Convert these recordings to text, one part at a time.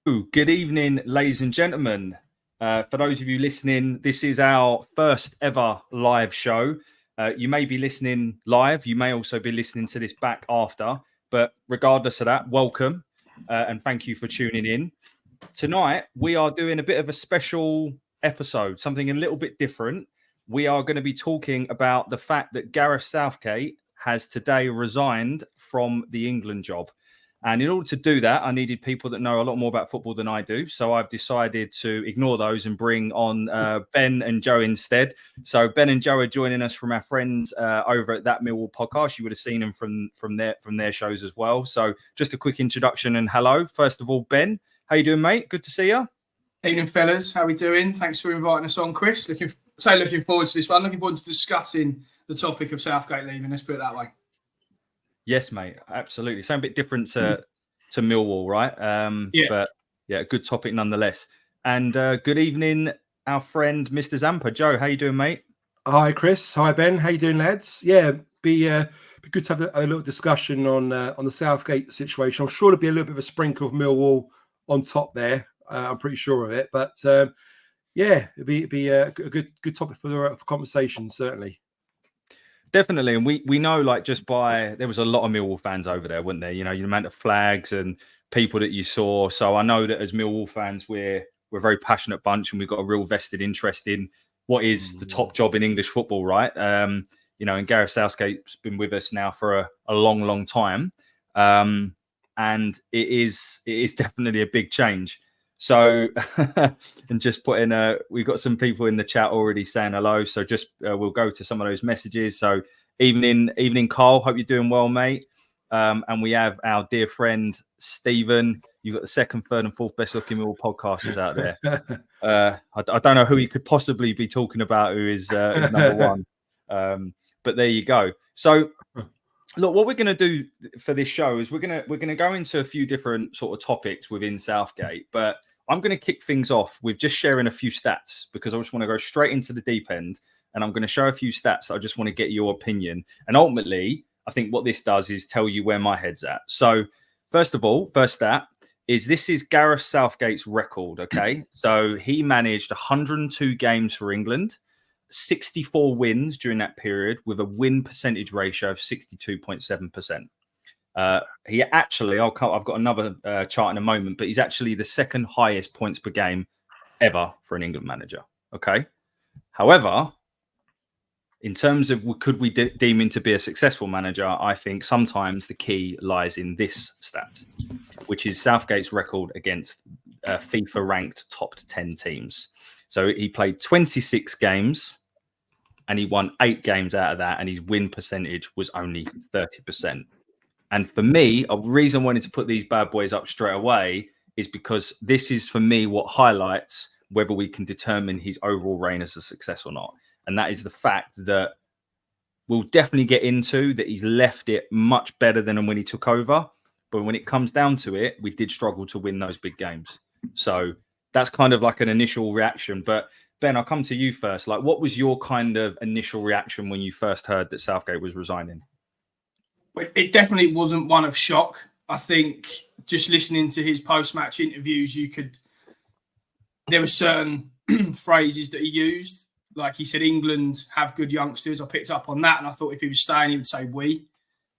Good evening, ladies and gentlemen. For those of you listening, this is our first ever live show. You may be listening live. You may also be listening to this back after. But regardless of that, welcome and thank you for tuning in. Tonight, we are doing a bit of a special episode, something a little bit different. We are going to be talking about the fact that Gareth Southgate has today resigned from the England job. And in order to do that, I needed people that know a lot more about football than I do. So I've decided to ignore those and bring on Ben and Joe instead. So Ben and Joe are joining us from our friends over at That Millwall podcast. You would have seen them from their shows as well. So just a quick introduction and hello. First of all, Ben, how you doing, mate? Good to see you. Evening, fellas. How we doing? Thanks for inviting us on, Chris. Looking forward to this one. Looking forward to discussing the topic of Southgate leaving. Let's put it that way. Yes, mate. Absolutely. Sound a bit different to Millwall, right? But yeah, a good topic nonetheless. And good evening, our friend, Mr. Zampa. Joe, how you doing, mate? Hi, Chris. Hi, Ben. How you doing, lads? Yeah, be good to have a little discussion on the Southgate situation. I'm sure there'll be a little bit of a sprinkle of Millwall on top there. I'm pretty sure of it. But yeah, it'd be a good topic for conversation, certainly. Definitely, and we know, like, just by there was a lot of Millwall fans over there, weren't there? You know, the amount of flags and people that you saw. So I know that as Millwall fans, we're a very passionate bunch, and we've got a real vested interest in what is the top job in English football, right? And Gareth Southgate's been with us now for a long time, and it is definitely a big change. So, and just put in we've got some people in the chat already saying hello. So just we'll go to some of those messages. So evening, Carl. Hope you're doing well, mate. And we have our dear friend Stephen. You've got the second, third, and fourth best looking Millwall podcasters out there. I don't know who you could possibly be talking about who is number one. But there you go. So look, what we're going to do for this show is we're going to go into a few different sort of topics within Southgate, but I'm going to kick things off with just sharing a few stats because I just want to go straight into the deep end, and I'm going to show a few stats. I just want to get your opinion, and ultimately, I think what this does is tell you where my head's at. So, first of all, first stat is this is Gareth Southgate's record. Okay, so he managed 102 games for England. 64 wins during that period with a win percentage ratio of 62.7%. He actually, I've got another chart in a moment, but he's actually the second highest points per game ever for an England manager. Okay. However, in terms of could we deem him to be a successful manager, I think sometimes the key lies in this stat, which is Southgate's record against FIFA ranked top 10 teams. So he played 26 games and he won 8 games out of that, and his win percentage was only 30%. And for me, a reason I wanted to put these bad boys up straight away is because this is, for me, what highlights whether we can determine his overall reign as a success or not. And that is the fact that we'll definitely get into that he's left it much better than when he took over. But when it comes down to it, we did struggle to win those big games. So that's kind of like an initial reaction. But Ben, I'll come to you first. Like, what was your kind of initial reaction when you first heard that Southgate was resigning? It definitely wasn't one of shock. I think just listening to his post-match interviews, there were certain phrases that he used. Like he said, England have good youngsters. I picked up on that, and I thought if he was staying, he would say we.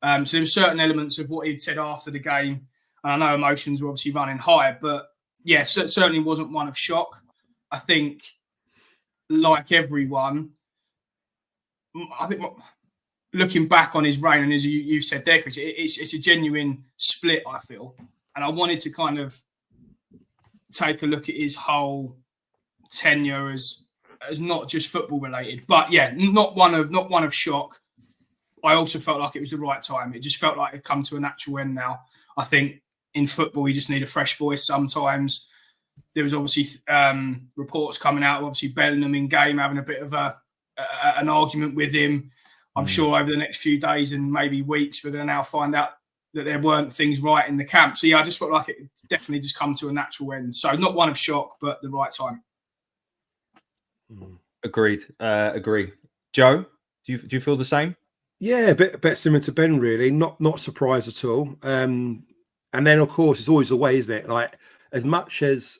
So there were certain elements of what he'd said after the game. And I know emotions were obviously running high, but yeah, certainly wasn't one of shock. I think, like everyone, I think looking back on his reign, and as you said there, Chris, it's a genuine split, I feel. And I wanted to kind of take a look at his whole tenure as not just football related, but yeah, not one of shock. I also felt like it was the right time. It just felt like it come to a natural end now. I think in football, you just need a fresh voice sometimes. There was obviously reports coming out, obviously Bellingham in game having a bit of an argument with him. I'm sure over the next few days and maybe weeks, we're going to now find out that there weren't things right in the camp. So yeah, I just felt like it's definitely just come to a natural end. So not one of shock, but the right time. Agreed. Agree. Joe, do you feel the same? Yeah, a bit similar to Ben, really. Not surprised at all. And then, of course, it's always the way, isn't it? Like, as much as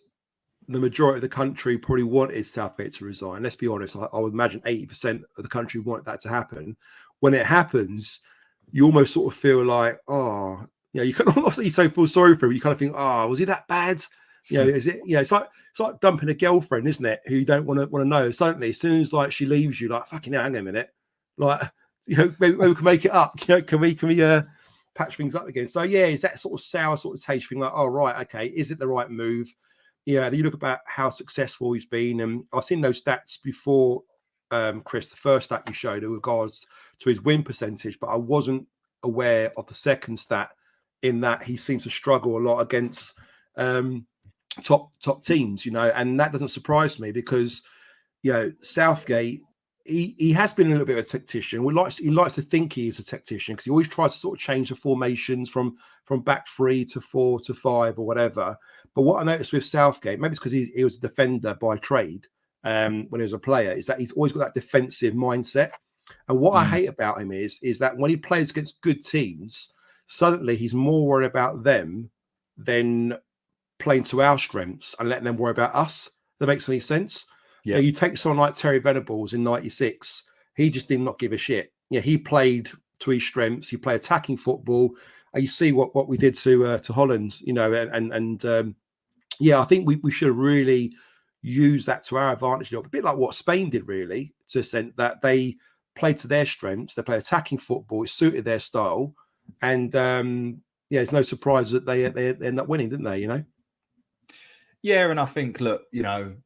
the majority of the country probably wanted Southgate to resign, let's be honest, I would imagine 80% of the country wanted that to happen. When it happens, you almost sort of feel like, oh, you kind of obviously so feel sorry for him. You kind of think, oh, was he that bad? Is it? It's like dumping a girlfriend, isn't it? Who you don't want to know. Suddenly, as soon as like she leaves you, like fucking hell, hang on a minute, like maybe we can make it up. Can we patch things up again? So yeah, is that sort of sour sort of taste? Thing like, oh right, okay, is it the right move? Yeah, you look about how successful he's been, and I've seen those stats before, Chris. The first stat you showed in regards to his win percentage, but I wasn't aware of the second stat in that he seems to struggle a lot against top teams, and that doesn't surprise me because Southgate, he has been a little bit of a tactician. He likes to think he is a tactician because he always tries to sort of change the formations from back 3 to 4 to 5 or whatever. But what I noticed with Southgate, maybe it's because he was a defender by trade when he was a player, is that he's always got that defensive mindset. And what I hate about him is that when he plays against good teams, suddenly he's more worried about them than playing to our strengths and letting them worry about us. That makes any sense. Yeah. You take someone like Terry Venables in '96, he just did not give a shit. Yeah, he played to his strengths. He played attacking football. And you see what we did to Holland, I think we should really use that to our advantage. A bit like what Spain did, really, to the extent that they played to their strengths. They played attacking football. It suited their style, and it's no surprise that they end up winning, didn't they? Yeah, and I think, look, I'd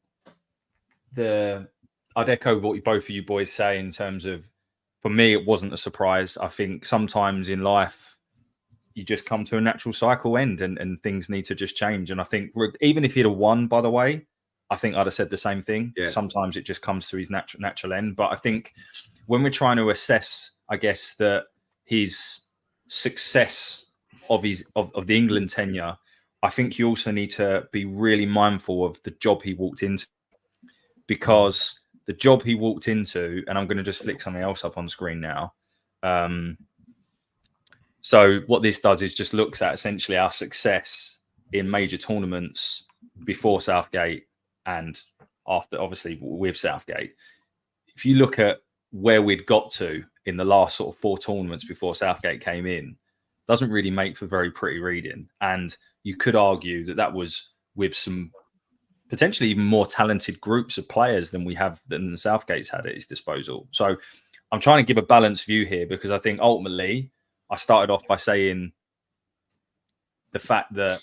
echo what both of you boys say in terms of, for me, it wasn't a surprise. I think sometimes in life, you just come to a natural cycle end and things need to just change. And I think even if he'd have won, by the way, I think I'd have said the same thing. Yeah. Sometimes it just comes to his natural end. But I think when we're trying to assess, I guess, that his success of the England tenure, I think you also need to be really mindful of the job he walked into, because the job he walked into, and I'm going to just flick something else up on screen now. So what this does is just looks at essentially our success in major tournaments before Southgate and after, obviously, with Southgate. If you look at where we'd got to in the last sort of 4 tournaments before Southgate came in, doesn't really make for very pretty reading. And you could argue that was with some potentially even more talented groups of players than Southgate's had at his disposal. So I'm trying to give a balanced view here, because I think ultimately I started off by saying the fact that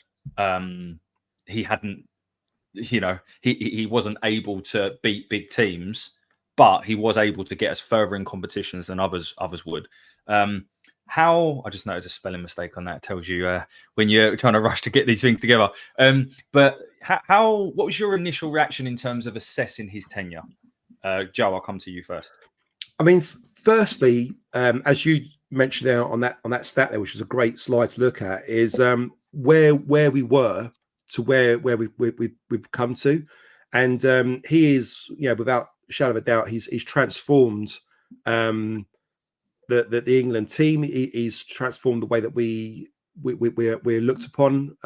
he hadn't, he wasn't able to beat big teams, but he was able to get us further in competitions than others would. I just noticed a spelling mistake on that. It tells you when you're trying to rush to get these things together. But what was your initial reaction in terms of assessing his tenure? Joe, I'll come to you first. I mean, firstly, as you mentioned there on that stat there, which is a great slide to look at, is where we were to where we've come to, and he is, without a shadow of a doubt, he's transformed the England team. He's transformed the way that we're looked upon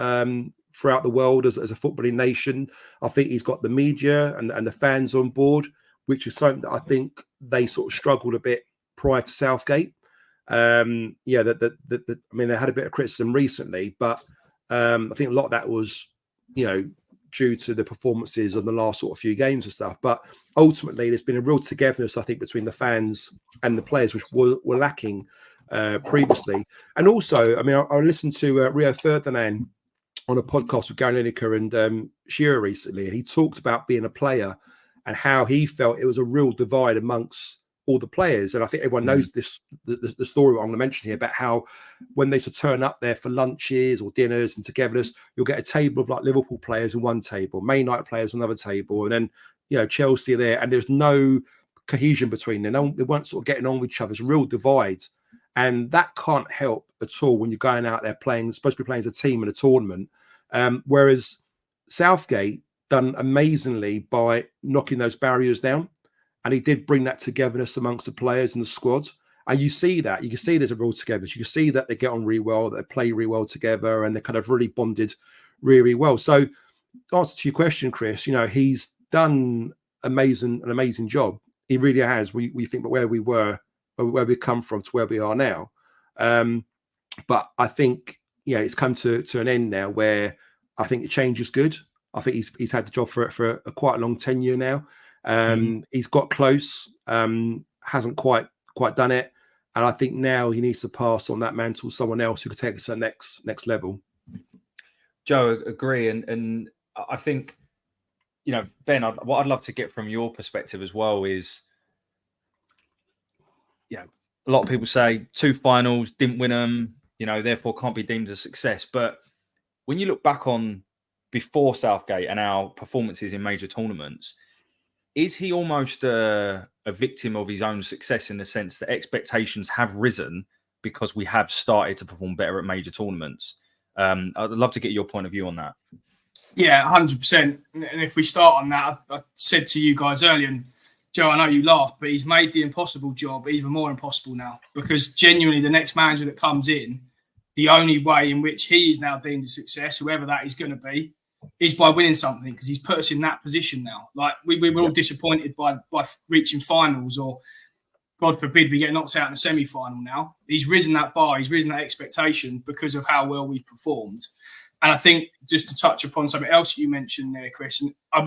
throughout the world as a footballing nation. I think he's got the media and the fans on board, which is something that I think they sort of struggled a bit prior to Southgate. I mean, they had a bit of criticism recently, but I think a lot of that was, due to the performances on the last sort of few games and stuff. But ultimately, there's been a real togetherness, I think, between the fans and the players, which were lacking previously. And also, I mean, I listened to Rio Ferdinand on a podcast with Gary Lineker and Shearer recently, and he talked about being a player and how he felt it was a real divide amongst all the players. And I think everyone knows this, the story I'm going to mention here, about how when they sort of turn up there for lunches or dinners and togetherness, you'll get a table of like Liverpool players on one table, Man United players on another table, and then Chelsea there, and there's no cohesion between them. They weren't sort of getting on with each other. There's a real divide, and that can't help at all when you're going out there supposed to be playing as a team in a tournament. Whereas Southgate done amazingly by knocking those barriers down. And he did bring that togetherness amongst the players and the squad. And you see that. You can see there's a real togetherness. You can see that they get on really well, that they play really well together, and they're kind of really bonded really well. So, answer to your question, Chris, he's done an amazing job. He really has. We think about where we were, where we come from to where we are now. But I think, it's come to an end now where I think the change is good. I think he's had the job for a quite a long tenure now. He's got close, hasn't quite done it. And I think now he needs to pass on that mantle to someone else who could take us to the next level. Joe, agree. And I think, Ben, what I'd love to get from your perspective as well is, a lot of people say 2 finals, didn't win them, therefore can't be deemed a success. But when you look back on before Southgate and our performances in major tournaments, is he almost a victim of his own success in the sense that expectations have risen because we have started to perform better at major tournaments? I'd love to get your point of view on that. Yeah, 100%. And if we start on that, I said to you guys earlier, and Joe, I know you laughed, but he's made the impossible job even more impossible now, because genuinely the next manager that comes in, the only way in which he is now deemed a success, whoever that is going to be, is by winning something, because he's put us in that position now. Like we were all disappointed by reaching finals, or God forbid we get knocked out in the semi-final now. He's risen that bar, he's risen that expectation because of how well we've performed. And I think, just to touch upon something else you mentioned there, Chris, and I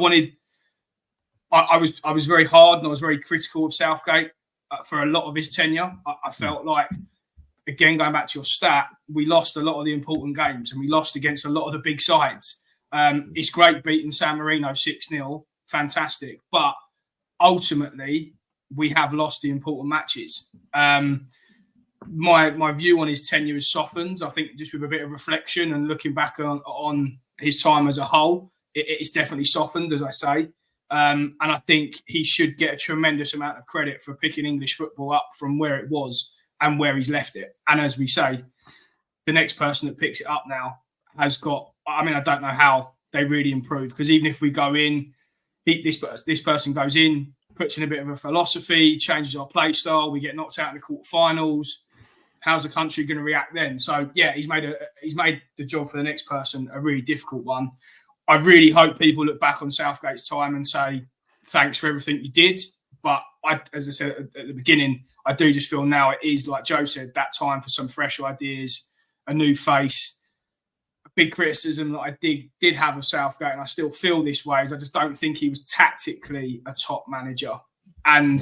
was very hard and I was very critical of Southgate for a lot of his tenure. I felt like, again, going back to your stat, we lost a lot of the important games and we lost against a lot of the big sides. It's great beating San Marino 6-0, fantastic. But ultimately, we have lost the important matches. My view on his tenure has softened. I think just with a bit of reflection and looking back on his time as a whole, it's definitely softened, as I say. And I think he should get a tremendous amount of credit for picking English football up from where it was and where he's left it. And as we say, the next person that picks it up now has got, I don't know how they really improve, because even if we go in, this person goes in, puts in a bit of a philosophy, changes our play style, we get knocked out in the quarterfinals. How's the country going to react then? So yeah, he's made the job for the next person a really difficult one. I really hope people look back on Southgate's time and say, thanks for everything you did. But as I said at the beginning, I do just feel now it is, like Joe said, that time for some fresh ideas, a new face. A big criticism that I did have of Southgate, and I still feel this way, is I just don't think he was tactically a top manager. And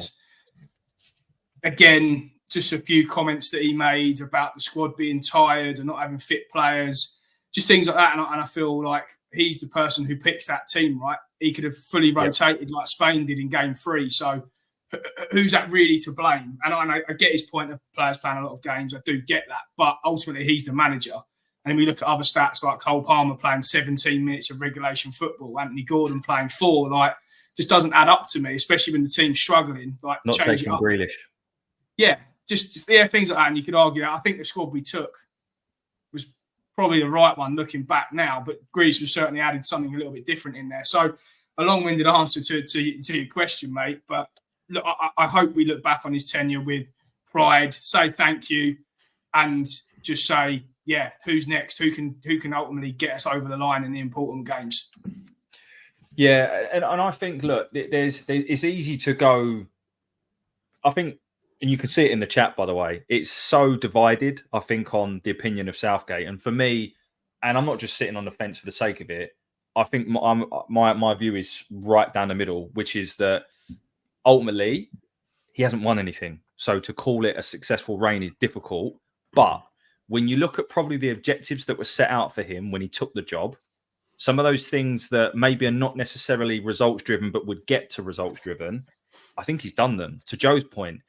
again, just a few comments that he made about the squad being tired and not having fit players, just things like that. And I feel like he's the person who picks that team, right? He could have fully rotated like Spain did in game 3. So who's that really to blame? And I get his point of players playing a lot of games. I do get that. But ultimately, he's the manager. And we look at other stats like Cole Palmer playing 17 minutes of regulation football, Anthony Gordon playing 4, just doesn't add up to me, especially when the team's struggling. Like, not taking Grealish. Yeah, things like that. And you could argue that I think the squad we took was probably the right one looking back now, but Grealish was certainly added something a little bit different in there. So a long-winded answer to your question, mate. But look, I hope we look back on his tenure with pride, say thank you, and just say, yeah, who's next? Who can ultimately get us over the line in the important games? Yeah, and I think, look, it's easy to go. I think, and you could see it in the chat, by the way, it's so divided, I think, on the opinion of Southgate. And for me, and I'm not just sitting on the fence for the sake of it, I think my view is right down the middle, which is that ultimately he hasn't won anything. So to call it a successful reign is difficult. But when you look at probably the objectives that were set out for him when he took the job, some of those things that maybe are not necessarily results driven, but would get to results driven, I think he's done them. To Joe's point,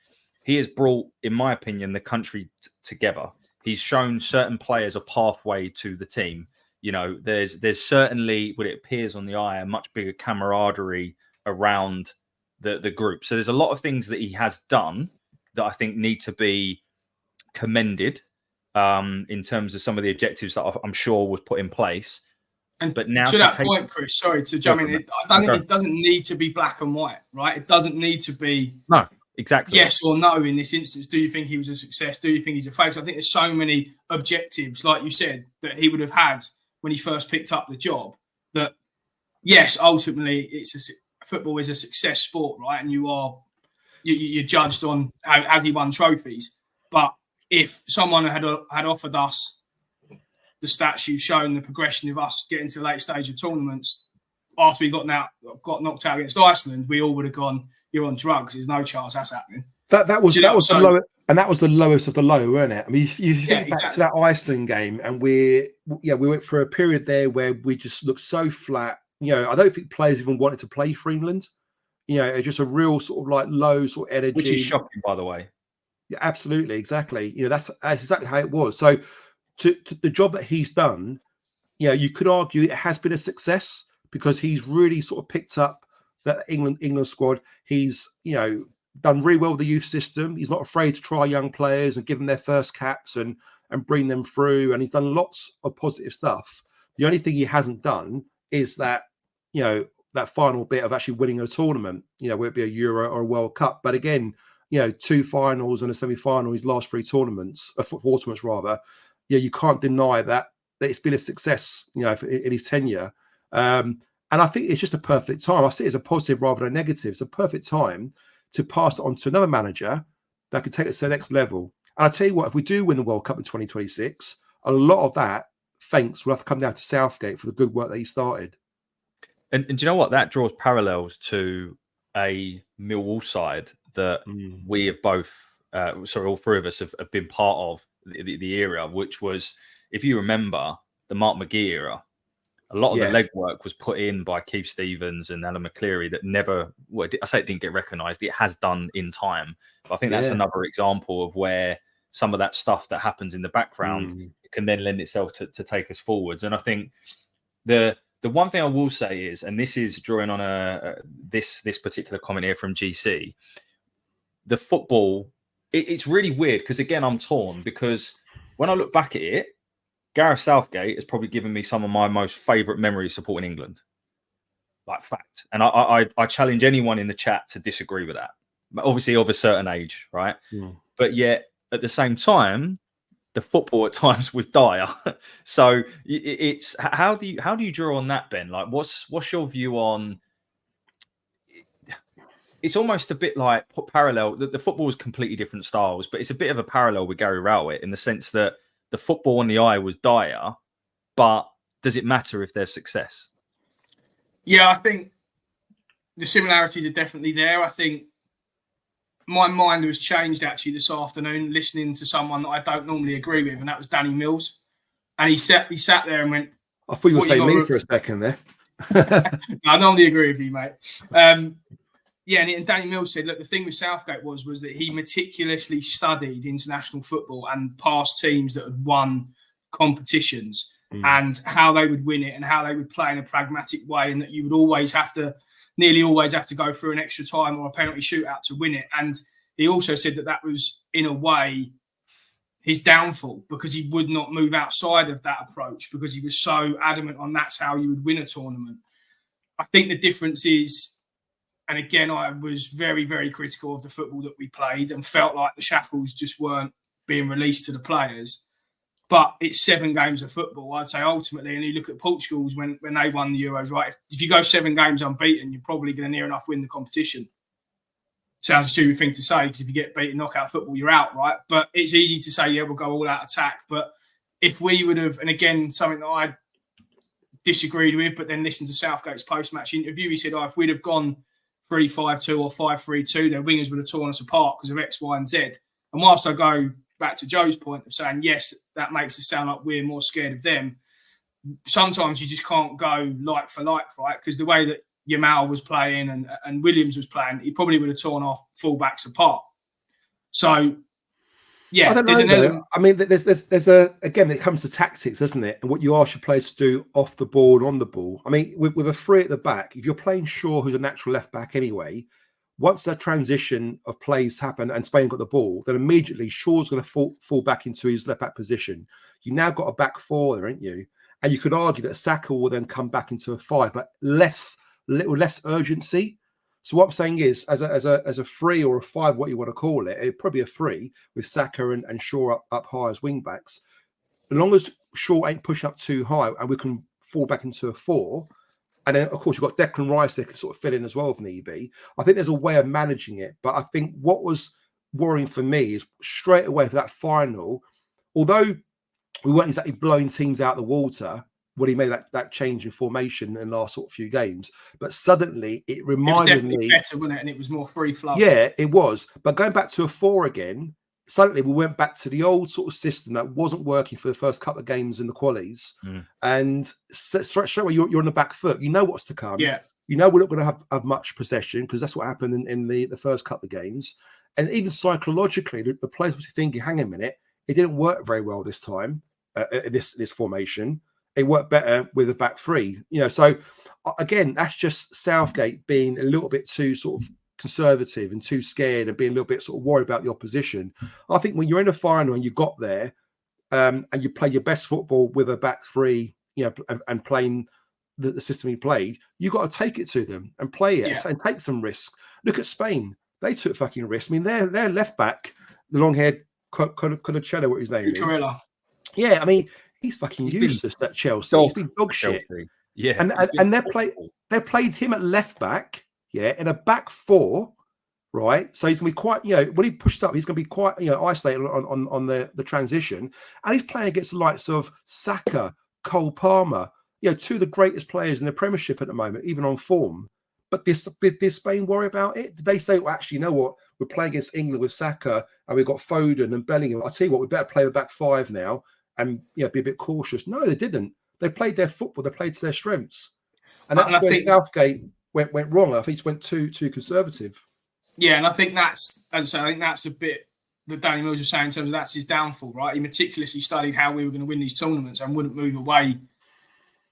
he has brought, in my opinion, the country together. He's shown certain players a pathway to the team. There's certainly, what it appears on the eye, a much bigger camaraderie around the group. So there's a lot of things that he has done that I think need to be commended in terms of some of the objectives that I'm sure was put in place. But now to that point, Chris, sorry to jump in. I don't think it doesn't need to be black and white, right? It doesn't need to be exactly yes or no in this instance. Do you think he was a success? Do you think he's a failure? I think there's so many objectives, like you said, that he would have had when he first picked up the job that, yes, ultimately football is a success sport, right? And you're judged on has he won trophies. But if someone had offered us the stats you've shown, the progression of us getting to the late stage of tournaments after we got knocked out against Iceland, we all would have gone, "You're on drugs. There's no chance that's happening." That was the low, and that was the lowest of the low, weren't it? I mean, if you think back to that Iceland game, and we went for a period there where we just looked so flat. I don't think players even wanted to play for England. It's just a real sort of like low sort of energy, which is shocking, by the way. Yeah, absolutely, exactly. That's exactly how it was. So, to the job that he's done, you could argue it has been a success because he's really sort of picked up that England squad. He's done really well with the youth system. He's not afraid to try young players and give them their first caps and bring them through. And he's done lots of positive stuff. The only thing he hasn't done is that that final bit of actually winning a tournament. Whether it be a Euro or a World Cup. But again, 2 finals and a semi-final. His last 3 tournaments, 4 tournaments rather. You can't deny that it's been a success. In his tenure. And I think it's just a perfect time. I see it as a positive rather than a negative. It's a perfect time to pass it on to another manager that could take us to the next level. And I tell you what, if we do win the World Cup in 2026, a lot of that thanks will have to come down to Southgate for the good work that he started. And do you know what? That draws parallels to a Millwall side that we have both, all 3 of us have been part of the era, which was, if you remember, the Mark McGee era. A lot of the legwork was put in by Keith Stevens and Alan McCleary that never, I say it didn't get recognised. It has done in time. But I think that's another example of where some of that stuff that happens in the background can then lend itself to take us forwards. And I think the one thing I will say is, and this is drawing on this particular comment here from GC, the football, it's really weird because, again, I'm torn because when I look back at it, Gareth Southgate has probably given me some of my most favourite memories supporting England. Like, fact. And I challenge anyone in the chat to disagree with that. Obviously, of a certain age, right? But yet, at the same time, the football at times was dire. So it's how do you draw on that, Ben? Like, what's your view on? It's almost a bit like parallel. The football is completely different styles, but it's a bit of a parallel with Gary Rowett in the sense that the football on the eye was dire, but does it matter if there's success? Yeah, I think the similarities are definitely there. I think my mind was changed actually this afternoon listening to someone that I don't normally agree with, and that was Danny Mills. And he sat there and went, I thought you were saying me for a second there. I normally agree with you, mate. And Danny Mills said, look, the thing with Southgate was that he meticulously studied international football and past teams that had won competitions and how they would win it and how they would play in a pragmatic way, and that you would nearly always have to go through an extra time or a penalty shootout to win it. And he also said that was, in a way, his downfall because he would not move outside of that approach because he was so adamant on that's how you would win a tournament. I think the difference is, and again, I was very, very critical of the football that we played and felt like the shackles just weren't being released to the players. But it's 7 games of football, I'd say, ultimately. And you look at Portugal's when they won the Euros, right? If you go 7 games unbeaten, you're probably going to near enough win the competition. Sounds a stupid thing to say because if you get beaten knockout football, you're out, right? But it's easy to say, yeah, we'll go all out attack. But if we would have, and again, something that I disagreed with, but then listened to Southgate's post-match interview, he said, if we'd have gone 3-5-2 or 5-3-2, their wingers would have torn us apart because of X, Y, and Z. And whilst I go back to Joe's point of saying, yes, that makes it sound like we're more scared of them, sometimes you just can't go like for like, right? Because the way that Yamal was playing and Williams was playing, he probably would have torn our fullbacks apart. So, yeah, there's an element. I mean, there's again, it comes to tactics, doesn't it? And what you ask your players to do off the ball and on the ball. I mean, with a 3 at the back, if you're playing Shaw, who's a natural left back anyway, once that transition of plays happen and Spain got the ball, then immediately Shaw's going to fall back into his left back position. You now got a back 4 there, ain't you? And you could argue that Saka will then come back into a 5, but little less urgency. So what I'm saying is, as a 3 or a 5, what you want to call it, it'd probably a 3 with Saka and Shaw up high as wing backs. as long as Shaw ain't push up too high and we can fall back into a 4, and then of course you've got Declan Rice that can sort of fill in as well if need be. I think there's a way of managing it, but I think what was worrying for me is straight away for that final, although we weren't exactly blowing teams out of the water when he made that change in formation in the last sort of few games, but suddenly it reminded me better, wasn't it? And it was more free flow. Yeah, it was. But going back to a 4 again, suddenly we went back to the old sort of system that wasn't working for the first couple of games in the qualies. And straight away you're on the back foot. You know what's to come. Yeah. You know we're not going to have much possession because that's what happened in the first couple of games. And even psychologically, the players were thinking, hang a minute, it didn't work very well this time, this formation. It worked better with a back 3. So again, that's just Southgate being a little bit too sort of conservative and too scared and being a little bit sort of worried about the opposition. I think when you're in a final and you got there and you play your best football with a back 3, and playing the system he played, you got to take it to them and play it and take some risks. Look at Spain. They took fucking risks. I mean, their left back, the long-haired Conacello, what his name is. Yeah, I mean, he's fucking useless at Chelsea. He's been dog shit. Yeah. And they played him at left back, in a back 4, right? So he's gonna be quite, when he pushes up, he's gonna be quite, isolated on the transition. And he's playing against the likes of Saka, Cole Palmer, 2 of the greatest players in the Premiership at the moment, even on form. But did Spain worry about it? Did they say, well, actually, you know what? We're playing against England with Saka and we've got Foden and Bellingham. I'll tell you what, we better play with back 5 now and be a bit cautious. No, they didn't. They played their football. They played to their strengths. And that's where Southgate went wrong. I think he just went too conservative. Yeah, and I think that's a bit that Danny Mills was saying in terms of that's his downfall, right? He meticulously studied how we were going to win these tournaments and wouldn't move away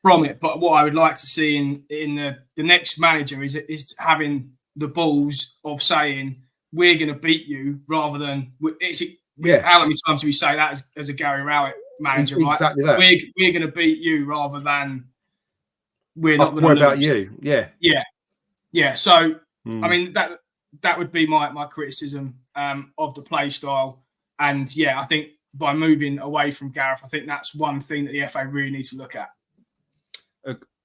from it. But what I would like to see in the next manager is having the balls of saying we're going to beat you rather than how many times do we say that as a Gary Rowett manager, right? Exactly that. We're going to beat you rather than we're not going to worry lose. About you. Yeah. So I mean that would be my criticism of the play style. And I think by moving away from Gareth, I think that's one thing that the FA really needs to look at.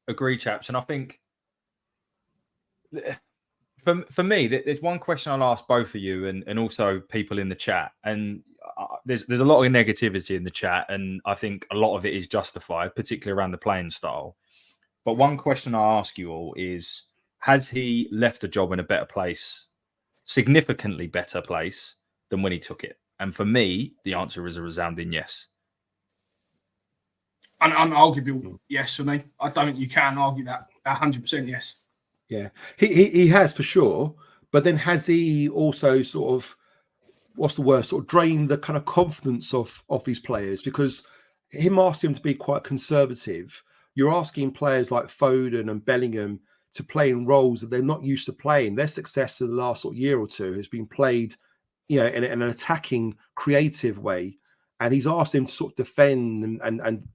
Agree, chaps. And I think for me, there's one question I'll ask both of you and also people in the chat. And there's a lot of negativity in the chat, and I think a lot of it is justified, particularly around the playing style. But one question I ask you all is, has he left the job in a better place, significantly better place than when he took it? And for me, the answer is a resounding yes. An unarguable yes for me. I don't think you can argue that. 100% yes. Yeah, he has for sure. But then has he also sort of, what's the word, sort of drained the kind of confidence of these players? Because him asking them to be quite conservative, you're asking players like Foden and Bellingham to play in roles that they're not used to playing. Their success in the last sort of year or two has been played, in an attacking, creative way. And he's asked him to sort of defend and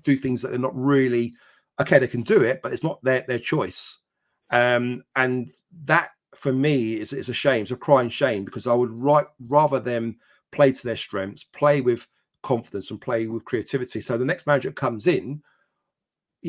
do things that they're not really, okay, they can do it, but it's not their choice. And that, for me, is a shame. It's a crying shame, because I would rather them play to their strengths, play with confidence and play with creativity. So the next manager that comes in,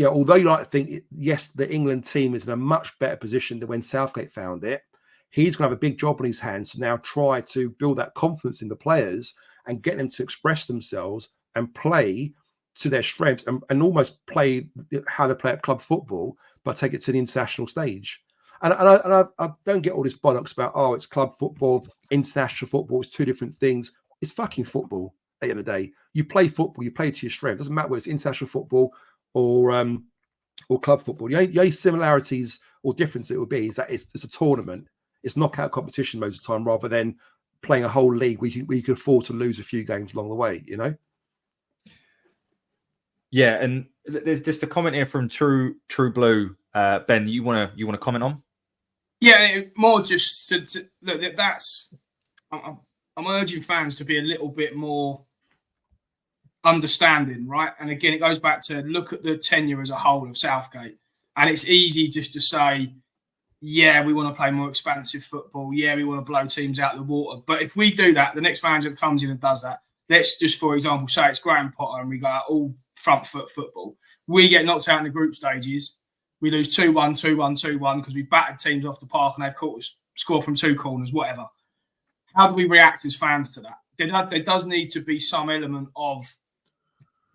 although you like to think, yes, the England team is in a much better position than when Southgate found it, he's going to have a big job on his hands to now try to build that confidence in the players and get them to express themselves and play to their strengths and almost play how they play at club football, but take it to the international stage. And I don't get all this bollocks about, it's club football, international football, it's 2 different things. It's fucking football at the end of the day. You play football, you play to your strength. It doesn't matter whether it's international football or club football. The only similarities or difference it would be is that it's a tournament. It's knockout competition most of the time, rather than playing a whole league where you can afford to lose a few games along the way, Yeah, and there's just a comment here from True Blue. Ben, you want to comment on? Yeah, more just to look. That's I'm urging fans to be a little bit more understanding, right? And again, it goes back to look at the tenure as a whole of Southgate, and it's easy just to say, yeah, we want to play more expansive football. Yeah, we want to blow teams out of the water. But if we do that, the next manager that comes in and does that, let's just, for example, say it's Graham Potter and we go out all front foot football. We get knocked out in the group stages. We lose 2-1, 2-1, 2-1 because we battered teams off the park and they've caught us score from 2 corners, whatever. How do we react as fans to that? There does need to be some element of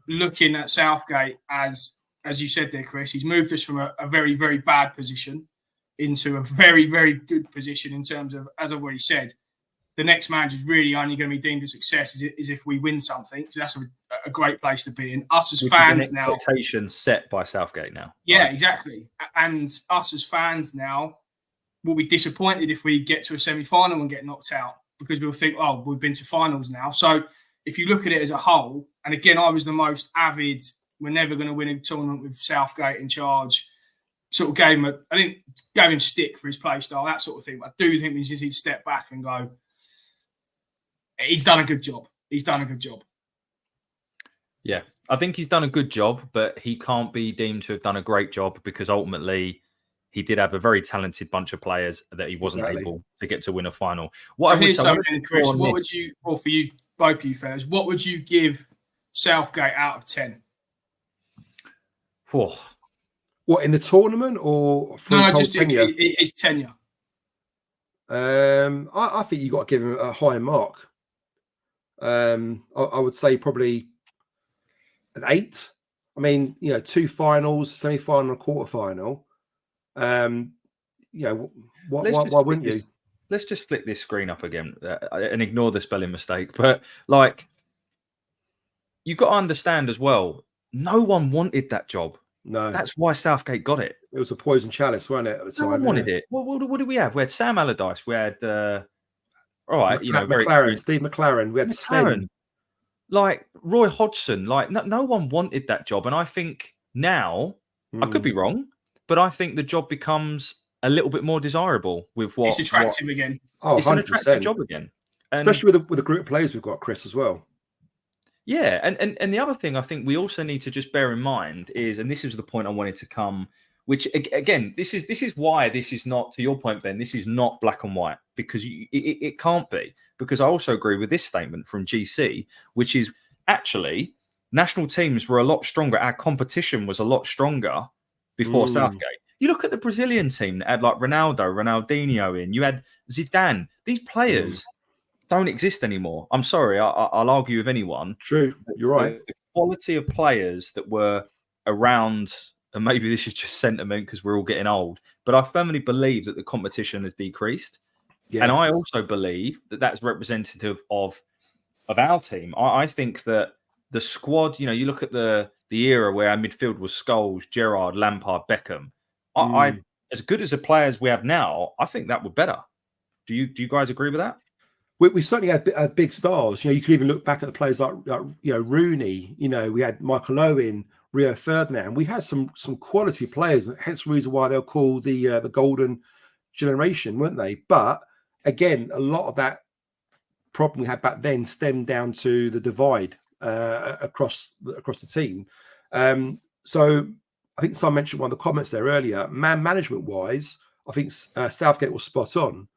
looking at Southgate as you said there, Chris. He's moved us from a very, very bad position into a very, very good position in terms of, as I've already said, the next manager is really only going to be deemed a success is if we win something. So that's a great place to be in. Us as fans now, expectations set by Southgate now. Yeah, right? Exactly. And us as fans now will be disappointed if we get to a semi-final and get knocked out because we'll think, oh, we've been to finals now. So if you look at it as a whole, and again, I was the most avid, we're never going to win a tournament with Southgate in charge. Sort of I didn't give him stick for his play style, that sort of thing. But I do think we just need to step back and go, he's done a good job. He's done a good job. Yeah, I think he's done a good job, but he can't be deemed to have done a great job because ultimately he did have a very talented bunch of players that he wasn't able to get to win a final. Chris, what would you, or for you, both of you fellas, what would you give Southgate out of 10? Oh. What, in the tournament or for just tenure? His tenure. I think you got to give him a high mark. I would say probably an 8. I mean, 2 finals, semi-final, and a quarter-final. Why wouldn't you? Let's just flick this screen up again and ignore the spelling mistake. But like, you've got to understand as well, no one wanted that job. No, that's why Southgate got it. It was a poison chalice, wasn't it? At the time, no one wanted it. What did we have? We had Sam Allardyce. We had, Steve McLaren. We had Sven. Like Roy Hodgson. Like no one wanted that job, and I think now I could be wrong, but I think the job becomes a little bit more desirable with what it's attractive again. Oh, it's 100%. An attractive job again, especially with the group of players we've got, Chris, as well. Yeah, and the other thing I think we also need to just bear in mind is, and this is the point I wanted to come, which again, this is why this is not, to your point, Ben, this is not black and white, because it can't be, because I also agree with this statement from GC, which is actually national teams were a lot stronger. Our competition was a lot stronger before Southgate. You look at the Brazilian team that had like Ronaldinho in, you had Zidane. These players don't exist anymore. I'm sorry, I'll argue with anyone. True, you're right. The quality of players that were around, and maybe this is just sentiment because we're all getting old, but I firmly believe that the competition has decreased. Yeah. And I also believe that that's representative of our team. I think that the squad, you look at the era where our midfield was Scholes, Gerrard, Lampard, Beckham. I as good as the players we have now, I think that were better. Do you guys agree with that? We certainly had big stars. You could even look back at the players like Rooney. We had Michael Owen, Rio Ferdinand. We had some quality players. Hence the reason why they're called the golden generation, weren't they? But again, a lot of that problem we had back then stemmed down to the divide across the team. So I think someone mentioned one of the comments there earlier. Man management wise, I think Southgate was spot on.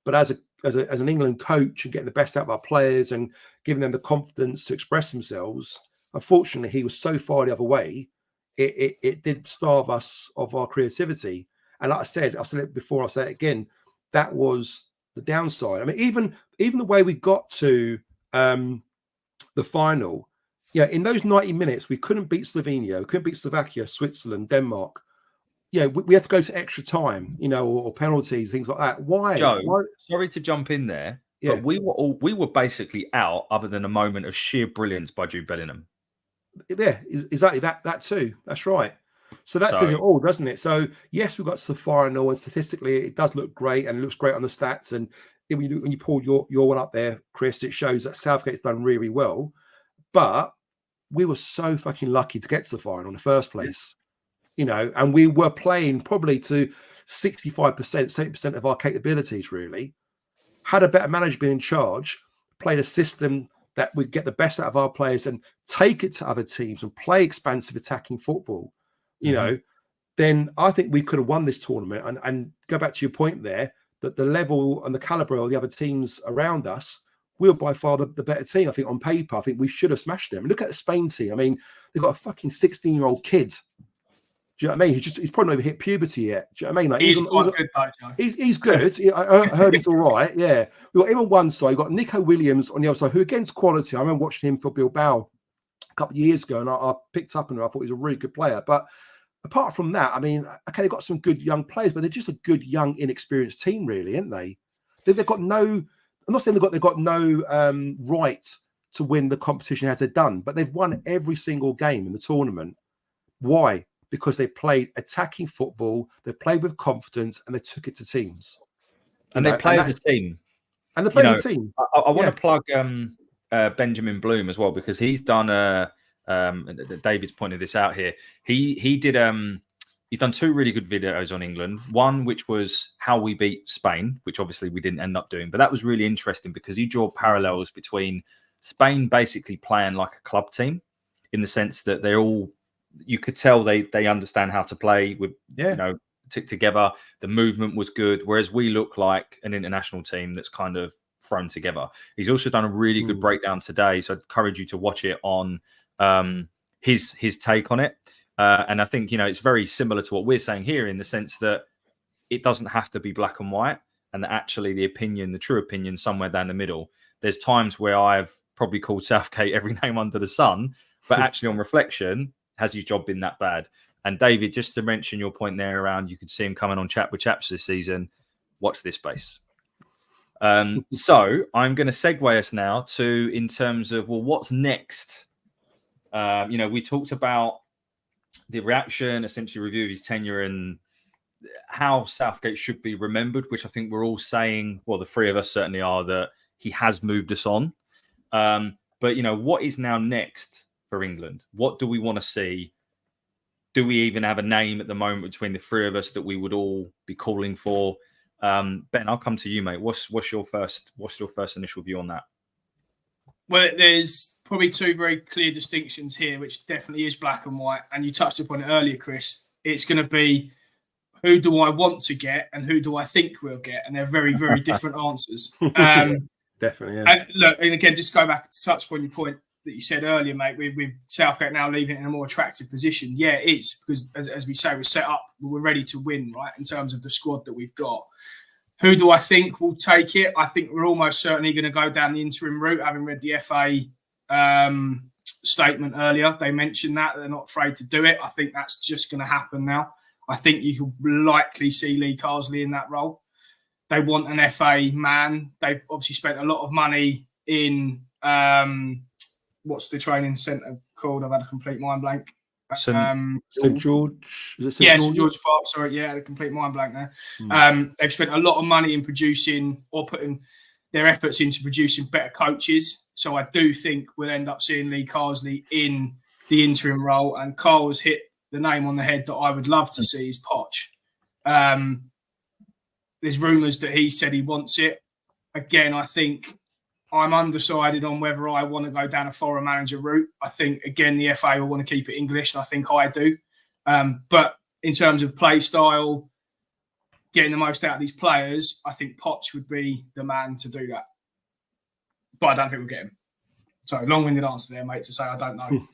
But as an England coach and getting the best out of our players and giving them the confidence to express themselves, unfortunately, he was so far the other way. It did starve us of our creativity. And like I said it before, I'll say it again. That was the downside. I mean, even the way we got to the final, in those 90 minutes, we couldn't beat Slovenia, we couldn't beat Slovakia, Switzerland, Denmark. We had to go to extra time, or penalties, things like that. Why? Joe, sorry to jump in there, but we were basically out, other than a moment of sheer brilliance by Jude Bellingham. Yeah, exactly that too. That's right. So that says it all, doesn't it? So yes, we got to the final, and statistically, it does look great, and it looks great on the stats. And when you pulled your one up there, Chris, it shows that Southgate's done really well. But we were so fucking lucky to get to the final in the first place. And we were playing probably to 65%, 70% of our capabilities, really. Had a better manager been in charge, played a system that would get the best out of our players and take it to other teams and play expansive attacking football, then I think we could have won this tournament. And go back to your point there, that the level and the calibre of the other teams around us we were by far the better team. I think on paper, I think we should have smashed them. Look at the Spain team. I mean, they've got a fucking 16-year-old kid. Do you know what I mean? He's probably not even hit puberty yet. Do you know what I mean? Like, He's quite good, though, Joe. He's good. I heard he's all right. Yeah. We've got him on one side. We've got Nico Williams on the other side, who against quality. I remember watching him for Bilbao a couple of years ago, and I picked up on him. I thought he was a really good player. But apart from that, I mean, okay, they've got some good young players, but they're just a good, young, inexperienced team, really, aren't they? They've got no... I'm not saying they've got no right to win the competition as they've done, but they've won every single game in the tournament. Why? Because they played attacking football, they played with confidence, and they took it to teams. And they play as a team. And they play as a team. I want to plug Benjamin Bloom as well, because he's done David's pointed this out here. He did he's done 2 really good videos on England. One which was how we beat Spain, which obviously we didn't end up doing, but that was really interesting because he drew parallels between Spain basically playing like a club team, in the sense that they're all, you could tell they understand how to play with, together. The movement was good, whereas we look like an international team that's kind of thrown together. He's also done a really good breakdown today, so I'd encourage you to watch it on his take on it. And I think, it's very similar to what we're saying here, in the sense that it doesn't have to be black and white, and that actually the true opinion, somewhere down the middle. There's times where I've probably called Southgate every name under the sun, but actually on reflection, has his job been that bad? And David, just to mention your point there around, you could see him coming on Chat with Chaps this season. Watch this space. So I'm going to segue us now to, in terms of, well, what's next? We talked about the reaction, essentially review of his tenure and how Southgate should be remembered, which I think we're all saying, well, the 3 of us certainly are, that he has moved us on. But, what is now next for England? What do we want to see? Do we even have a name at the moment between the 3 of us that we would all be calling for? Ben, I'll come to you, mate. What's your first initial view on that? Well, there's probably 2 very clear distinctions here, which definitely is black and white. And you touched upon it earlier, Chris. It's going to be, who do I want to get and who do I think we'll get? And they're very, very different answers. Definitely, yeah. And look, and again, just go back to touch upon your point that you said earlier, mate, with Southgate now leaving it in a more attractive position. Yeah, it is, because as we say, we're set up, we're ready to win, right, in terms of the squad that we've got. Who do I think will take it? I think we're almost certainly going to go down the interim route, having read the FA statement earlier. They mentioned that they're not afraid to do it. I think that's just going to happen now. I think you could likely see Lee Carsley in that role. They want an FA man. They've obviously spent a lot of money in what's the training centre called? I've had a complete mind blank. St George. Is it St George Park. Sorry, yeah, a complete mind blank there. They've spent a lot of money in producing, or putting their efforts into producing, better coaches. So I do think we'll end up seeing Lee Carsley in the interim role. And Carl has hit the name on the head that I would love to see is Poch. There's rumours that he said he wants it. Again, I think I'm undecided on whether I want to go down a foreign manager route. I think, again, the FA will want to keep it English, and I think I do. But in terms of play style, getting the most out of these players, I think Poch would be the man to do that. But I don't think we'll get him. So, long-winded answer there, mate, to say I don't know.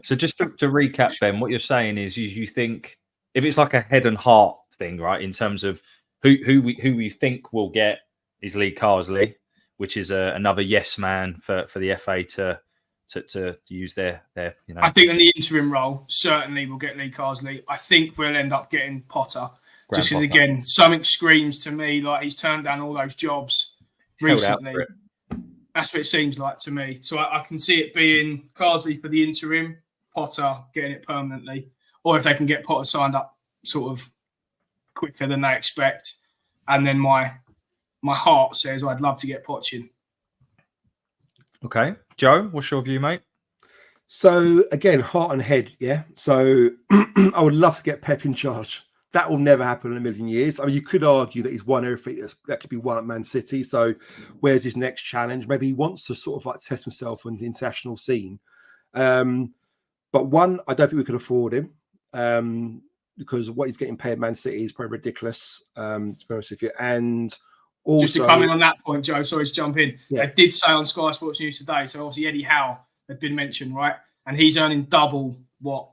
So just to recap, Ben, what you're saying is you think, if it's like a head and heart thing, right, in terms of who we think will get is Lee Carsley, which is another yes man for the FA to use their. I think in the interim role, certainly we'll get Lee Carsley. I think we'll end up getting Potter. Just because, again, something screams to me like he's turned down all those jobs recently. That's what it seems like to me. So I can see it being Carsley for the interim, Potter getting it permanently, or if they can get Potter signed up sort of quicker than they expect. And then my heart says I'd love to get Poch in. Okay. Joe, what's your view, mate? So, again, heart and head, yeah? So, I would love to get Pep in charge. That will never happen in a million years. I mean, you could argue that he's won everything that could be won at Man City. So, where's his next challenge? Maybe he wants to sort of like test himself on the international scene. But one, I don't think we could afford him because what he's getting paid at Man City is probably ridiculous, to be honest with you. And Also, just to come in on that point, Joe, sorry to jump in. Yeah. They did say on Sky Sports News today, so obviously Eddie Howe had been mentioned, right? And he's earning double what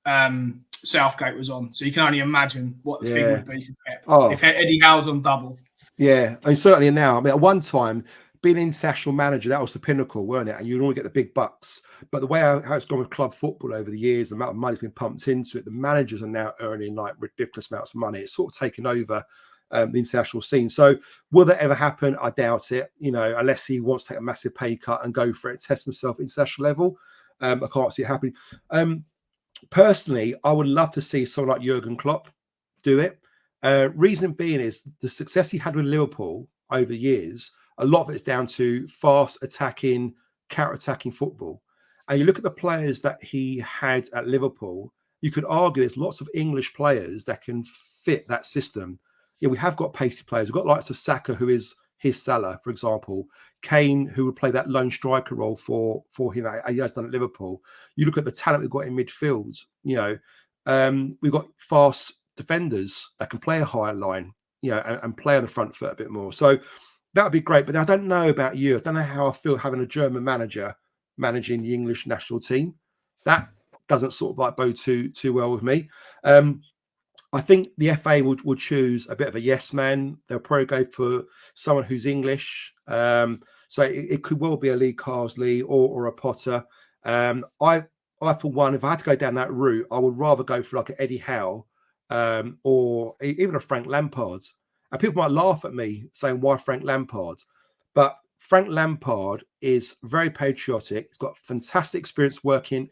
Southgate was on. So you can only imagine what the figure would be for Pep. If Eddie Howe's on double. Yeah, I mean, certainly now. I mean, at one time, being an international manager, that was the pinnacle, weren't it? And you'd only get the big bucks. But the way how it's gone with club football over the years, the amount of money's been pumped into it, the managers are now earning like ridiculous amounts of money. It's sort of taken over the international scene. So will that ever happen? I doubt it, unless he wants to take a massive pay cut and go for it, test himself at international level. I can't see it happening. Personally, I would love to see someone like Jurgen Klopp do it. Reason being is the success he had with Liverpool over the years, a lot of it is down to fast attacking, counter-attacking football. And you look at the players that he had at Liverpool, you could argue there's lots of English players that can fit that system. Yeah, we have got pacey players. We've got likes of Saka, who is his Salah, for example. Kane, who would play that lone striker role for him, he has done at Liverpool. You look at the talent we've got in midfield. We've got fast defenders that can play a higher line, and play on the front foot a bit more. So that would be great. But I don't know about you. I don't know how I feel having a German manager managing the English national team. That doesn't sort of like bode too well with me. I think the FA would choose a bit of a yes man. They'll probably go for someone who's English. So it could well be a Lee Carsley or a Potter. I for one, if I had to go down that route, I would rather go for like an Eddie Howe or even a Frank Lampard. And people might laugh at me saying, why Frank Lampard? But Frank Lampard is very patriotic. He's got fantastic experience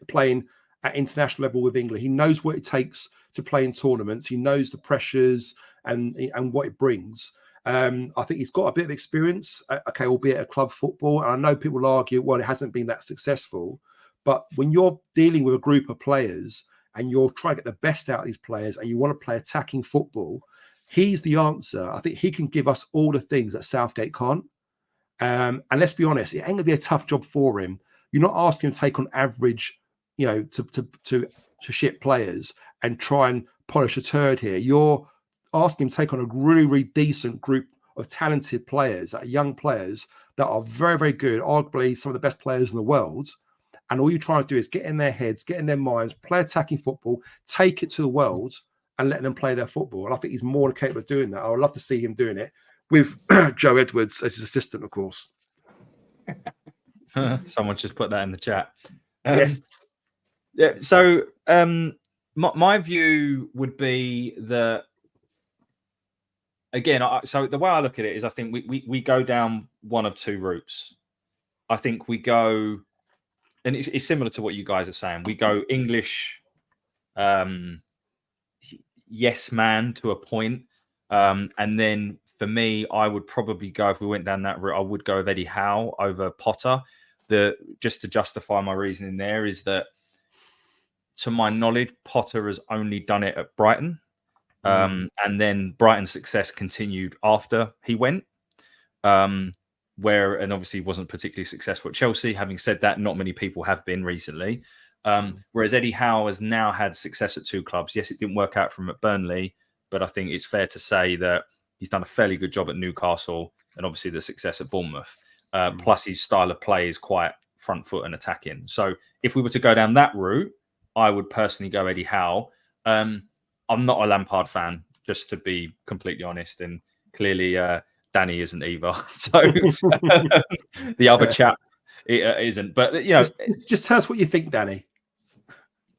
playing at international level with England. He knows what it takes to play in tournaments. He knows the pressures and what it brings. I think he's got a bit of experience, albeit at club football. And I know people argue, well, it hasn't been that successful. But when you're dealing with a group of players and you're trying to get the best out of these players and you want to play attacking football, he's the answer. I think he can give us all the things that Southgate can't. And let's be honest, it ain't going to be a tough job for him. You're not asking him to take on average, to shit players and try and polish a turd here. You're asking him to take on a really, really decent group of talented players, young players that are very, very good, arguably some of the best players in the world. And all you try to do is get in their heads, get in their minds, play attacking football, take it to the world and let them play their football. And I think he's more than capable of doing that. I would love to see him doing it with Joe Edwards as his assistant, of course. Someone just put that in the chat. Yes. Yeah. So my view would be that, again, so the way I look at it is I think we go down one of two routes. I think we go, and it's similar to what you guys are saying. We go English, yes man to a point. And then for me, I would probably go, if we went down that route, I would go with Eddie Howe over Potter. Just to justify my reasoning there is that, to my knowledge, Potter has only done it at Brighton. And then Brighton's success continued after he went, and obviously wasn't particularly successful at Chelsea. Having said that, not many people have been recently. Whereas Eddie Howe has now had success at two clubs. Yes, it didn't work out for him at Burnley, but I think it's fair to say that he's done a fairly good job at Newcastle and obviously the success at Bournemouth. Plus his style of play is quite front foot and attacking. So if we were to go down that route, I would personally go Eddie Howe. I'm not a Lampard fan, just to be completely honest. And clearly Danny isn't either. So the other chap isn't. But, just tell us what you think, Danny.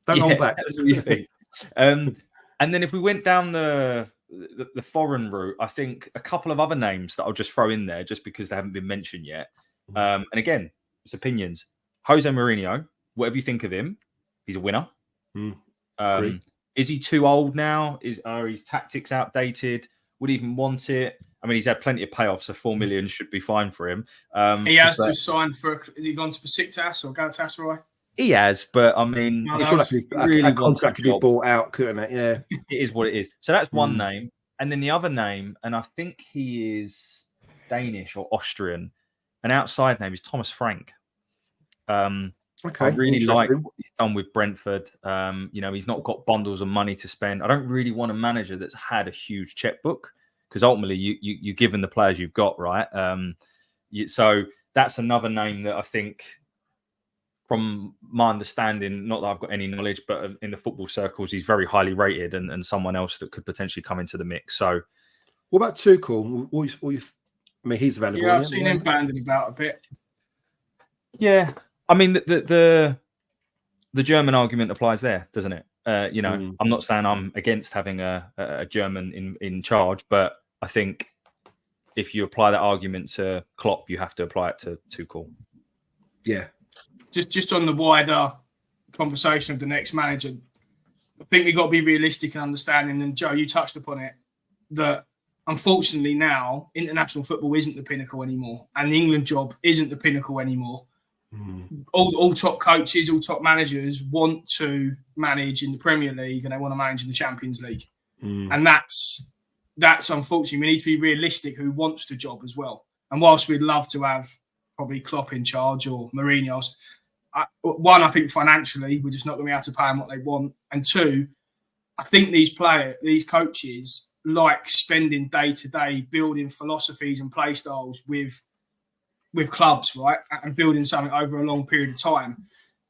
Don't hold back. Tell us what you think. And then if we went down the foreign route, I think a couple of other names that I'll just throw in there just because they haven't been mentioned yet. And again, it's opinions. Jose Mourinho, whatever you think of him, he's a winner. Is he too old now? Are his tactics outdated? Would he even want it? I mean, he's had plenty of payoffs, so 4 million should be fine for him. He has just signed for. Has he gone to Besiktas or Galatasaray? He has, but I mean, I'm sure a contract could be bought out, couldn't it? Yeah, it is what it is. So that's one name, and then the other name, and I think he is Danish or Austrian. An outside name is Thomas Frank. Okay, I really like what he's done with Brentford. He's not got bundles of money to spend. I don't really want a manager that's had a huge checkbook, because ultimately you're given the players you've got, right? So that's another name that I think, from my understanding, not that I've got any knowledge, but in the football circles, he's very highly rated and someone else that could potentially come into the mix. So, what about Tuchel? I mean, he's available. Yeah, I've seen him banding about a bit. Yeah, I mean the German argument applies there, doesn't it? I'm not saying I'm against having a German in charge, but I think if you apply that argument to Klopp, you have to apply it to Tuchel. Yeah. Just on the wider conversation of the next manager, I think we've got to be realistic and understanding, and Joe, you touched upon it, that unfortunately now international football isn't the pinnacle anymore, and the England job isn't the pinnacle anymore. All top coaches, all top managers want to manage in the Premier League, and they want to manage in the Champions League. And that's unfortunately, we need to be realistic who wants the job as well. And whilst we'd love to have probably Klopp in charge or Mourinho's, one, I think financially we're just not going to be able to pay them what they want, and two, I think these coaches like spending day to day building philosophies and play styles with clubs, right, and building something over a long period of time.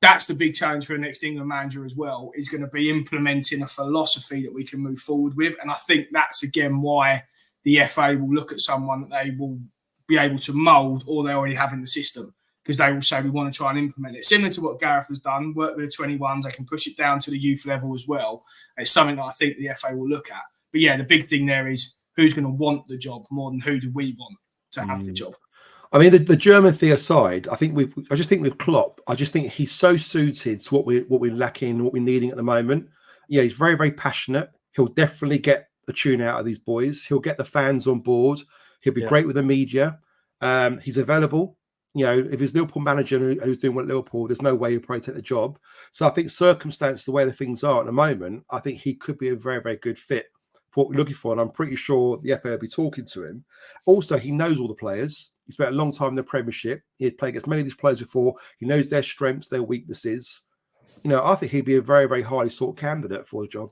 That's the big challenge for the next England manager as well, is going to be implementing a philosophy that we can move forward with. And I think that's, again, why the FA will look at someone that they will be able to mould, or they already have in the system, because they will say, we want to try and implement it. Similar to what Gareth has done, work with the 21s, they can push it down to the youth level as well. It's something that I think the FA will look at. But yeah, the big thing there is who's going to want the job more than who do we want to have the job. I mean, the German thing aside, I just think with Klopp, I just think he's so suited to what we're lacking, what we're needing at the moment. Yeah, he's very, very passionate. He'll definitely get a tune out of these boys. He'll get the fans on board. He'll be great with the media. He's available. You know, if he's Liverpool manager who's doing what Liverpool, there's no way he'll probably take the job. So I think circumstance, the way the things are at the moment, I think he could be a very, very good fit for what we're looking for. And I'm pretty sure the FA will be talking to him. Also, he knows all the players. He spent a long time in the Premiership. He's played against many of these players before. He knows their strengths, their weaknesses. You know, I think he'd be a very, very highly sought candidate for the job.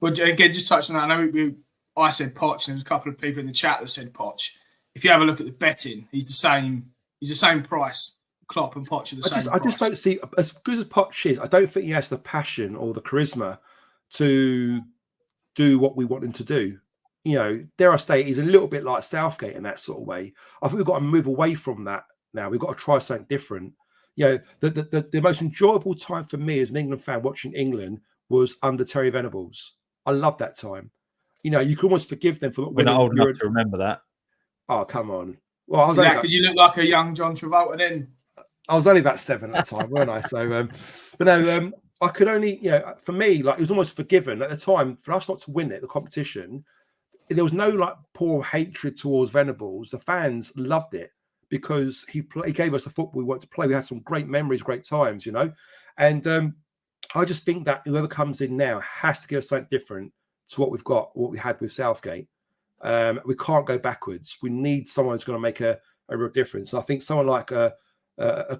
Well, again, just touching on that, I know I said Poch, and there's a couple of people in the chat that said Poch. If you have a look at the betting, he's the same price. Klopp and Poch are the same price. I just don't see, as good as Poch is, I don't think he has the passion or the charisma to do what we want him to do. You know, dare I say, he's a little bit like Southgate in that sort of way. I think we've got to move away from that now. We've got to try something different. You know, the most enjoyable time for me as an England fan watching England was under Terry Venables. I love that time. You know, you can almost forgive them for... We're not old enough to remember that. Oh, come on. Well, I was because you look like a young John Travolta then. I was only about 7 at the time, weren't I? So, but no, I could only, you know, for me, like, it was almost forgiven at the time for us not to win it, the competition. There was no like poor hatred towards Venables. The fans loved it because he gave us the football we wanted to play. We had some great memories, great times, you know. And I just think that whoever comes in now has to give us something different to what we've got, what we had with Southgate. We can't go backwards. We need someone who's going to make a real difference. I think someone like a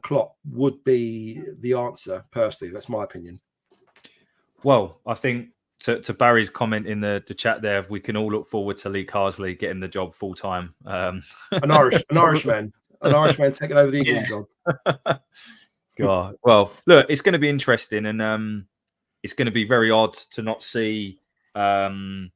Klopp would be the answer, personally. That's my opinion. Well, I think to Barry's comment in the chat there, we can all look forward to Lee Carsley getting the job full time. An Irishman taking over the England job. God. Well, look, it's going to be interesting, and it's going to be very odd to not see the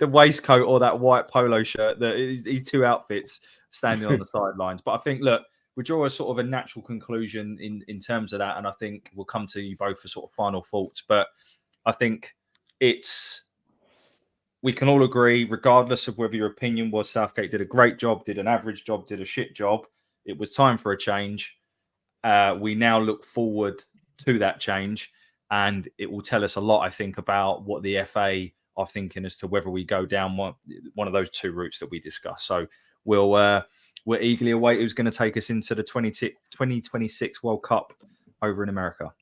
waistcoat or that white polo shirt, these two outfits standing on the sidelines. But I think, look, we draw a sort of a natural conclusion in terms of that, and I think we'll come to you both for sort of final thoughts. But I think we can all agree, regardless of whether your opinion was Southgate did a great job, did an average job, did a shit job, it was time for a change. We now look forward to that change, and it will tell us a lot, I think, about what the FA are thinking as to whether we go down one of those two routes that we discussed. So we'll eagerly await who's going to take us into the 2026 World Cup over in America.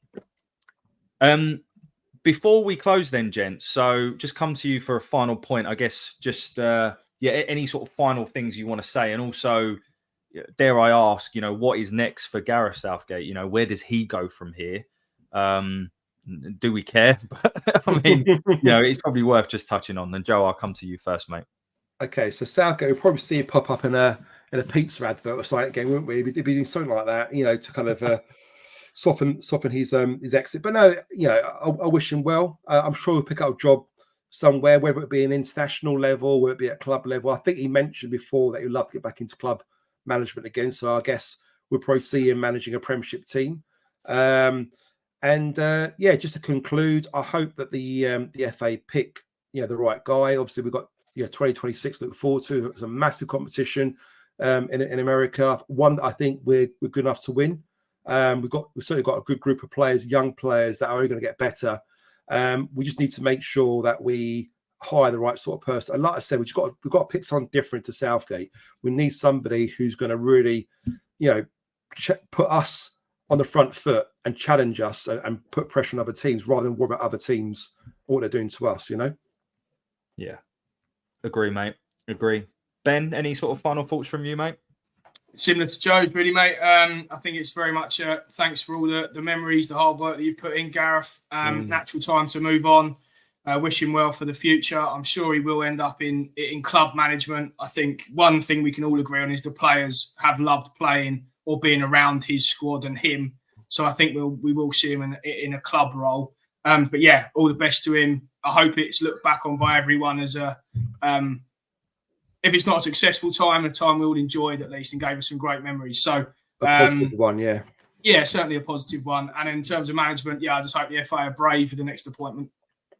Before we close then, gents, so just come to you for a final point, I guess, just, any sort of final things you want to say. And also, dare I ask, what is next for Gareth Southgate? Where does he go from here? do we care? But I mean, it's probably worth just touching on. And Joe, I'll come to you first, mate. Okay, so Southgate, we'll probably see it pop up in a pizza advert or something again, wouldn't we? We'd be doing something like that, to kind of soften his exit. But no, I wish him well. I'm sure he'll pick up a job somewhere, whether it be an international level, whether it be at club level. I think he mentioned before that he'd love to get back into club management again. So I guess we'll probably see him managing a Premiership team. Just to conclude, I hope that the FA pick the right guy. Obviously, we've got 2026 to look forward to. It's a massive competition in America. One that I think we're good enough to win. We've certainly got a good group of players, young players that are only going to get better. We just need to make sure that we hire the right sort of person. And like I said, we've got to pick someone different to Southgate. We need somebody who's going to really, put us on the front foot and challenge us and put pressure on other teams rather than worry about other teams what they're doing to us. Yeah, agree, mate. Agree. Ben, any sort of final thoughts from you, mate? Similar to Joe's, really, mate. I think it's very much thanks for all the memories, the hard work that you've put in, Gareth. Natural time to move on. Wish him well for the future. I'm sure he will end up in club management. I think one thing we can all agree on is the players have loved playing or being around his squad and him. So I think we will see him in a club role. But yeah, all the best to him. I hope it's looked back on by everyone as a if it's not a successful time, a time we all enjoyed at least and gave us some great memories. So a positive one, yeah. Yeah, certainly a positive one. And in terms of management, I just hope the FA are brave for the next appointment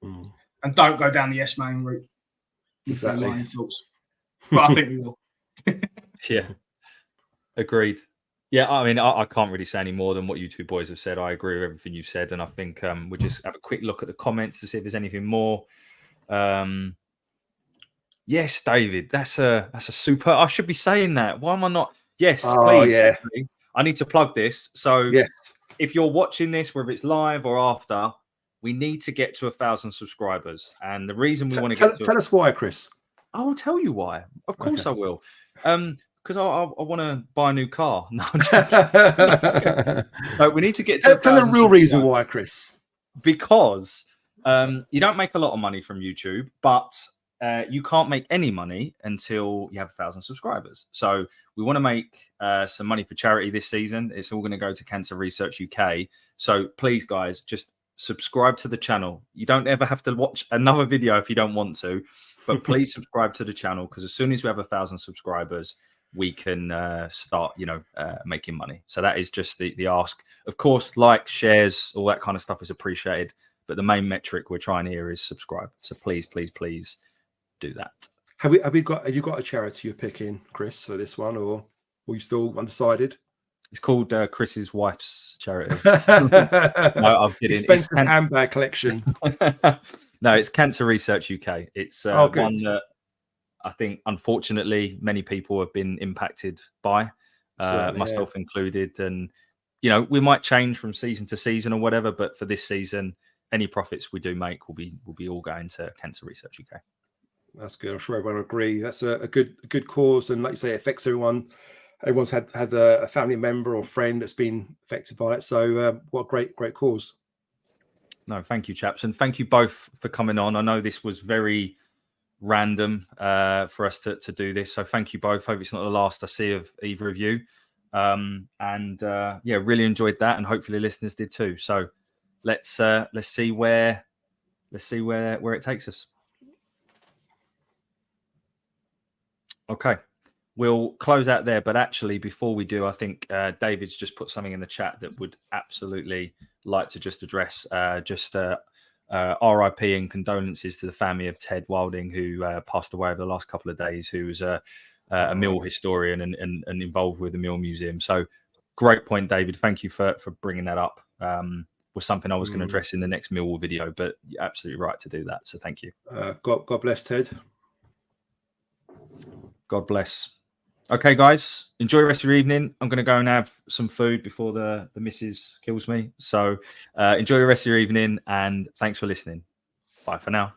and don't go down the yes man route. Exactly. Thoughts. But I think we will. Yeah, agreed. Yeah, I mean, I can't really say any more than what you two boys have said. I agree with everything you've said, and I think we'll just have a quick look at the comments to see if there's anything more. Yes, David, that's a super. I should be saying that. Why am I not? Yes, please. Yeah. I need to plug this. So, yes. If you're watching this, whether it's live or after, we need to get to 1,000 subscribers. And the reason we want to tell us why, Chris. I will tell you why. Of course, I will. Because I want to buy a new car. No, no, we need to get to. Tell the real reason why, Chris. Because you don't make a lot of money from YouTube, but you can't make any money until you have 1,000 subscribers. So we want to make some money for charity this season. It's all going to go to Cancer Research UK. So please, guys, just subscribe to the channel. You don't ever have to watch another video if you don't want to, but please subscribe to the channel, because as soon as we have 1,000 subscribers, we can start, making money. So that is just the ask. Of course, like, shares, all that kind of stuff is appreciated. But the main metric we're trying here is subscribe. So please, please, please do that. Have you got a charity you're picking, Chris, for this one, or are you still undecided? It's called Chris's wife's charity. No, I'm kidding. Expensive handbag collection. No, it's Cancer Research UK. It's one that I think, unfortunately, many people have been impacted by, myself included. And, we might change from season to season or whatever, but for this season, any profits we do make will be all going to Cancer Research UK. That's good. I'm sure everyone will agree. That's a good cause, and like you say, it affects everyone. Everyone's had a family member or friend that's been affected by it. So, what a great cause. No, thank you, chaps, and thank you both for coming on. I know this was very random for us to do this, so thank you both. Hope it's not the last I see of either of you. Really enjoyed that, and hopefully listeners did too. So, let's see where it takes us. Okay, we'll close out there. But actually, before we do, I think David's just put something in the chat that would absolutely like to just address. RIP and condolences to the family of Ted Wilding, who passed away over the last couple of days, who was a Mill historian and involved with the Mill Museum. So great point, David. Thank you for bringing that up. Was something I was going to address in the next Millwall video, but you're absolutely right to do that. So thank you. God bless Ted. God bless. Okay, guys, enjoy the rest of your evening. I'm going to go and have some food before the missus kills me. So enjoy the rest of your evening, and thanks for listening. Bye for now.